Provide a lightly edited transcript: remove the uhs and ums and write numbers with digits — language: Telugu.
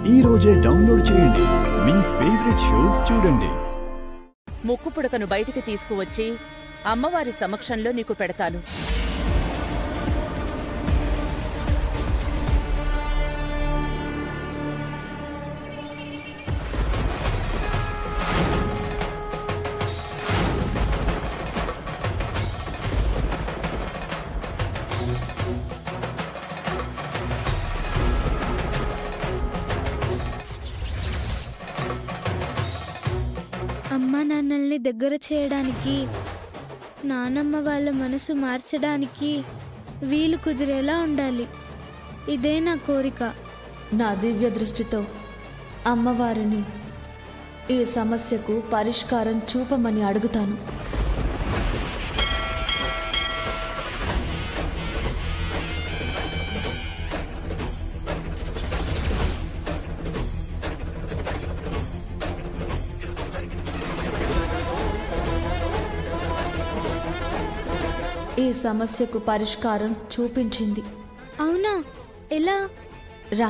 ఈ రోజే డౌన్లోడ్ చేయండి, మీ ఫేవరెట్ షోస్ చూడండి. ముక్కు పుడకను బయటికి తీసుకువచ్చి అమ్మవారి సమక్షంలో నీకు పెడతాను. అమ్మా నాన్నల్ని దగ్గర చేయడానికి, నానమ్మ వాళ్ళ మనసు మార్చడానికి వీలు కుదిరేలా ఉండాలి. ఇదే నా కోరిక. నా దివ్య దృష్టితో అమ్మవారిని ఈ సమస్యకు పరిష్కారం చూపమని అడుగుతాను. ఈ సమస్యకు పరిష్కారం చూపించింది. అవునా? ఎలా? రా.